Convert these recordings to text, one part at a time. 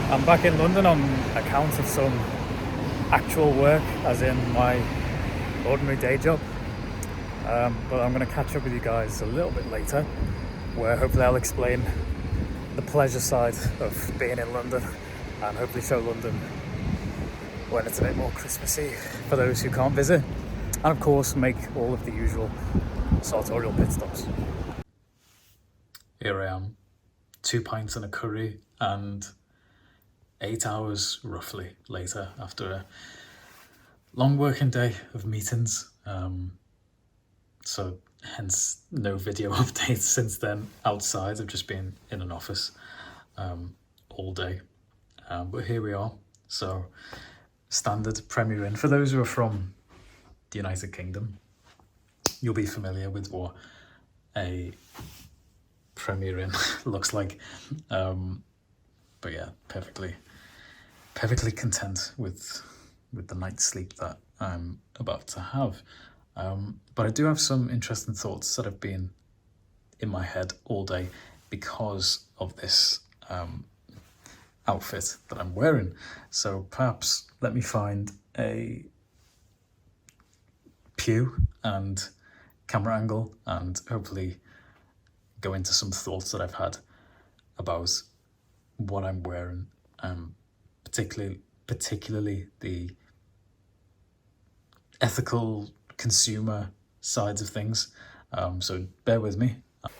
I'm back in London on account of some actual work, as in my ordinary day job. But I'm going to catch up with you guys a little bit later, where hopefully I'll explain the pleasure side of being in London and hopefully show London when it's a bit more Christmassy for those who can't visit, and of course make all of the usual sartorial pit stops. Here I am, 2 pints and a curry, and 8 hours roughly later after a long working day of meetings. So hence no video updates since then outside. I've just been in an office all day. But here we are. So standard Premier Inn. For those who are from the United Kingdom, you'll be familiar with what a Premier Inn looks like. But yeah, perfectly content with the night's sleep that I'm about to have. But I do have some interesting thoughts that have been in my head all day because of this outfit that I'm wearing. So perhaps let me find a pew and camera angle and hopefully go into some thoughts that I've had about what I'm wearing, particularly the ethical consumer sides of things. So bear with me. Let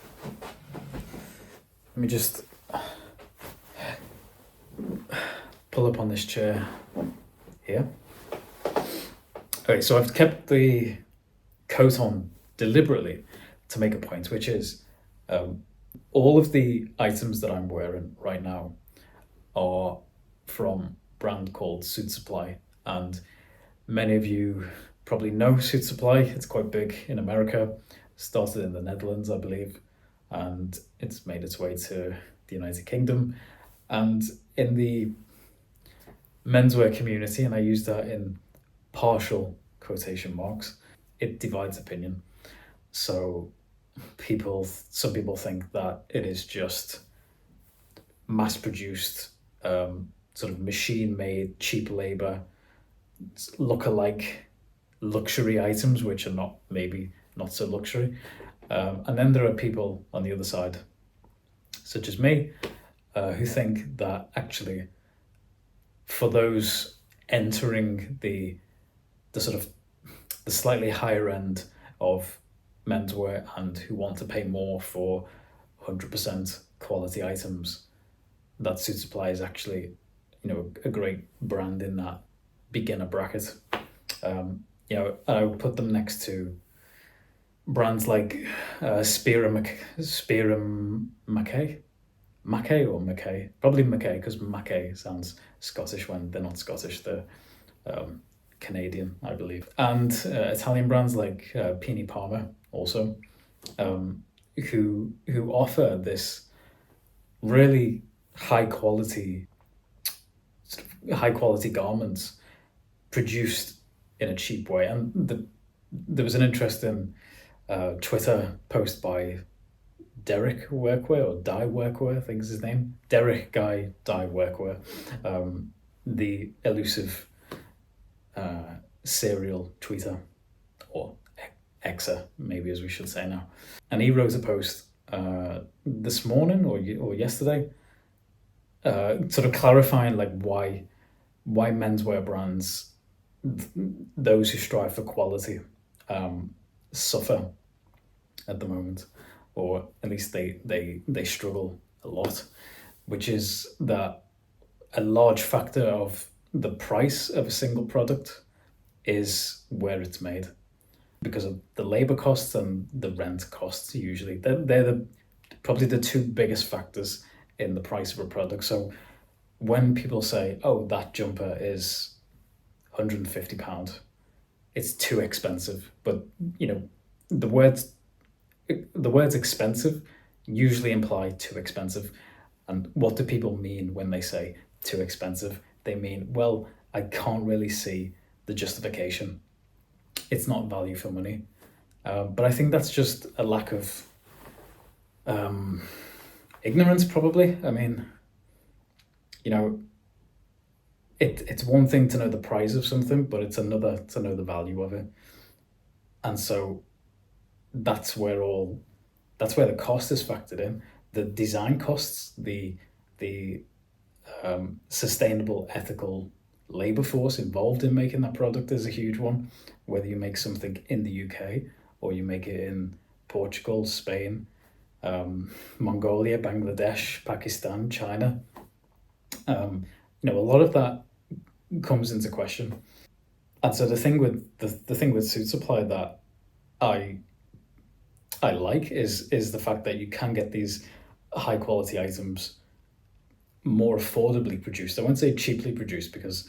me just pull up on this chair here. Okay, so I've kept the coat on deliberately to make a point, which is all of the items that I'm wearing right now are from a brand called Suitsupply, and many of you probably know Suitsupply. It's quite big in America, started in the Netherlands, I believe, and it's made its way to the United Kingdom. And in the menswear community, and I use that in partial quotation marks, it divides opinion. So some people think that it is just mass-produced, sort of machine-made, cheap labor, look-alike luxury items, which are maybe not so luxury. And then there are people on the other side, such as me, who think that actually for those entering the sort of the slightly higher end of menswear and who want to pay more for 100% quality items, that Suitsupply is actually, a great brand in that beginner bracket. I would put them next to brands like Spear Mackay, or Mackay, probably Mackay, because Mackay sounds Scottish when they're not Scottish, they're Canadian, I believe. And Italian brands like Pini Palmer also, who offer this really high quality garments produced in a cheap way. And there was an interesting Twitter post by Derek Workwear, or Die Workwear, I think is his name. Derek Guy Die Workwear, the elusive serial tweeter, or Xer, maybe as we should say now. And he wrote a post this morning or yesterday, sort of clarifying like why menswear brands, those who strive for quality, suffer at the moment, or at least they struggle a lot, which is that a large factor of the price of a single product is where it's made, because of the labor costs and the rent costs. Usually they're probably the two biggest factors in the price of a product. So when people say, oh, that jumper is £150, it's too expensive. But the words expensive usually imply too expensive. And what do people mean when they say too expensive? They mean, well, I can't really see the justification. It's not value for money. But I think that's just a lack of ignorance, probably. I mean, it's one thing to know the price of something, but it's another to know the value of it. And so that's where the cost is factored in. The design costs, the sustainable, ethical labor force involved in making that product is a huge one. Whether you make something in the UK or you make it in Portugal, Spain, Mongolia, Bangladesh, Pakistan, China, a lot of that comes into question. And so the thing with Suitsupply that I I like is the fact that you can get these high quality items more affordably produced. I won't say cheaply produced because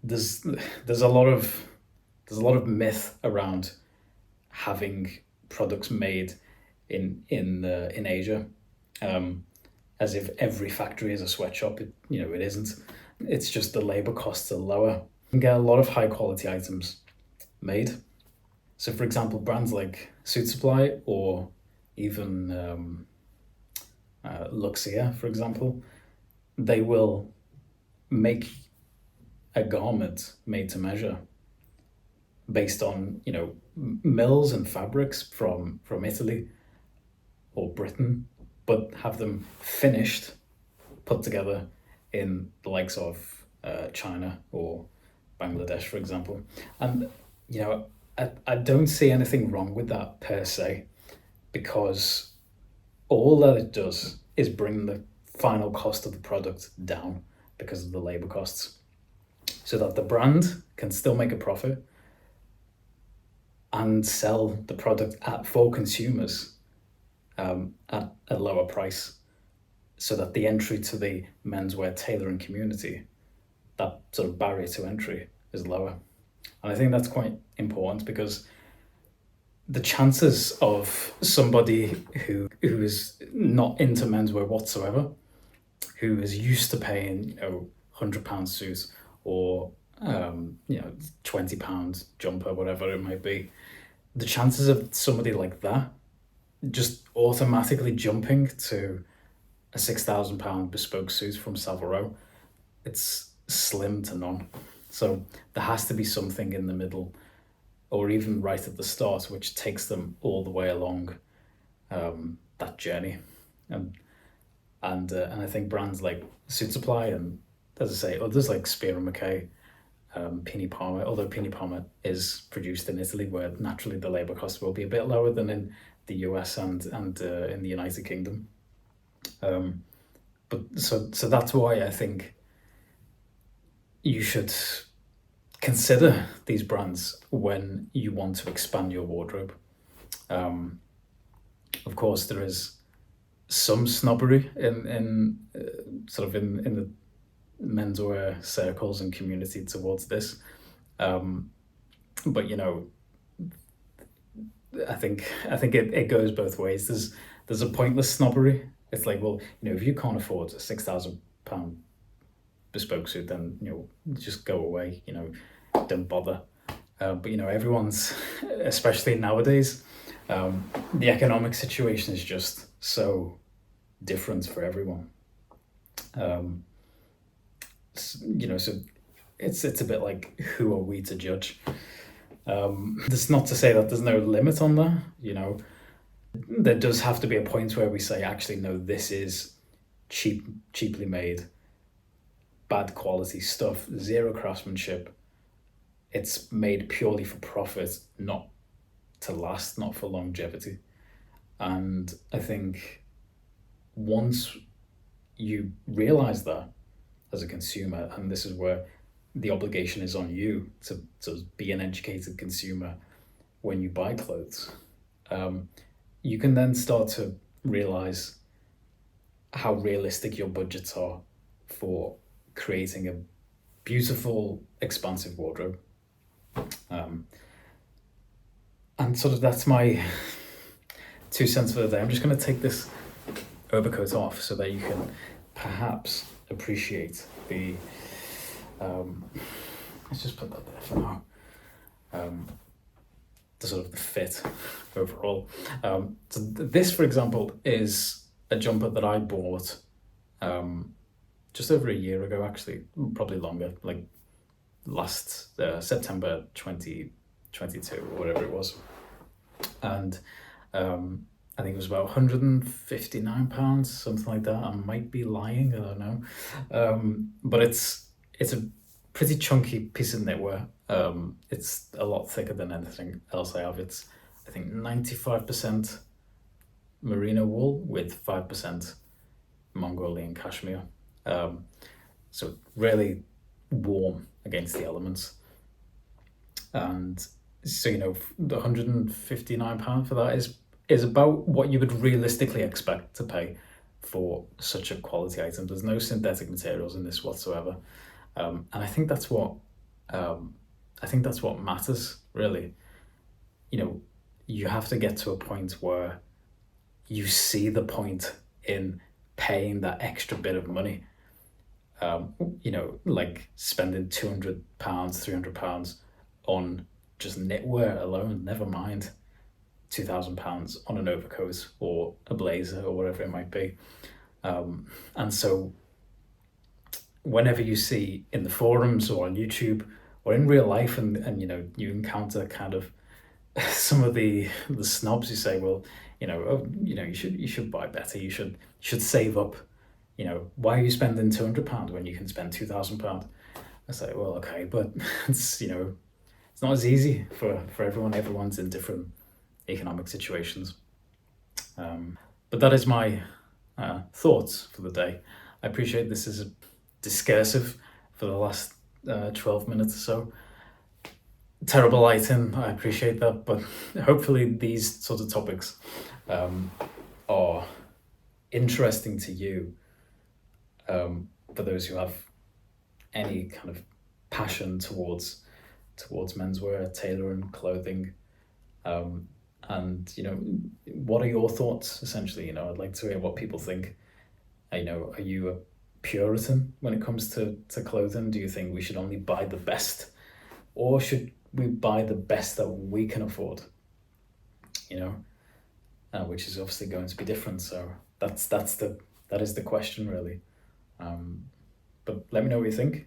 there's there's a lot of myth around having products made in Asia, um, as if every factory is a sweatshop. It isn't. It's just the labor costs are lower. You can get a lot of high quality items made. So, for example, brands like Suitsupply or even Luxia, for example, they will make a garment made to measure based on mills and fabrics from Italy or Britain, but have them finished, put together in the likes of China or Bangladesh, for example. And I don't see anything wrong with that per se, because all that it does is bring the final cost of the product down because of the labor costs, so that the brand can still make a profit and sell the product for consumers at a lower price, so that the entry to the menswear tailoring community, that sort of barrier to entry, is lower. And I think that's quite important, because the chances of somebody who is not into menswear whatsoever, who is used to paying £100 suit or £20 jumper, whatever it might be, the chances of somebody like that just automatically jumping to a £6,000 bespoke suit from Savile Row, it's slim to none. So there has to be something in the middle, or even right at the start, which takes them all the way along that journey. And I think brands like Suitsupply and, as I say, others like Spear and Mackay, Pini Palmer, although Pini Palmer is produced in Italy, where naturally the labour cost will be a bit lower than in the US and in the United Kingdom. But so that's why I think you should consider these brands when you want to expand your wardrobe. Of course, there is some snobbery in sort of in the menswear circles and community towards this, but I think it goes both ways. There's a pointless snobbery. It's like, well, if you can't afford a £6,000 bespoke suit, then just go away. Don't bother. But everyone's, especially nowadays, the economic situation is just so different for everyone. So it's a bit like, who are we to judge? That's not to say that there's no limit on that. There does have to be a point where we say, actually, no, this is cheaply made, bad quality stuff, zero craftsmanship. It's made purely for profit, not to last, not for longevity. And I think once you realize that as a consumer, and this is where the obligation is on you to be an educated consumer when you buy clothes, you can then start to realize how realistic your budgets are for creating a beautiful, expansive wardrobe. And sort of that's my 2 cents for the day. I'm just going to take this overcoat off so that you can perhaps appreciate the let's just put that there for now, the sort of the fit overall. So this, for example, is a jumper that I bought just over a year ago, actually, probably longer, like last September 2022 or whatever it was. And I think it was about £159, something like that. I might be lying, I don't know. But it's a pretty chunky piece of knitwear. It's a lot thicker than anything else I have. It's, I think, 95% merino wool with 5% Mongolian cashmere. So really warm against the elements. And so, the £159 for that is about what you would realistically expect to pay for such a quality item. There's no synthetic materials in this whatsoever. And I think that's what matters, really. You have to get to a point where you see the point in paying that extra bit of money. Like spending £200, £300 on just knitwear alone, never mind £2,000 on an overcoat or a blazer or whatever it might be. And so whenever you see in the forums or on YouTube or in real life, and you encounter kind of some of the snobs who say, well, you should buy better, you should save up. Why are you spending £200 when you can spend £2,000? I say, well, okay, but it's it's not as easy for everyone. Everyone's in different economic situations. But that is my thoughts for the day. I appreciate this is discursive for the last 12 minutes or so. Terrible lighting, I appreciate that, but hopefully these sort of topics are interesting to you, for those who have any kind of passion towards menswear, tailoring, clothing. And what are your thoughts, essentially? I'd like to hear what people think. Are you a Puritan when it comes to clothing? Do you think we should only buy the best, or should we buy the best that we can afford? Which is obviously going to be different. So that is the question, really. But let me know what you think.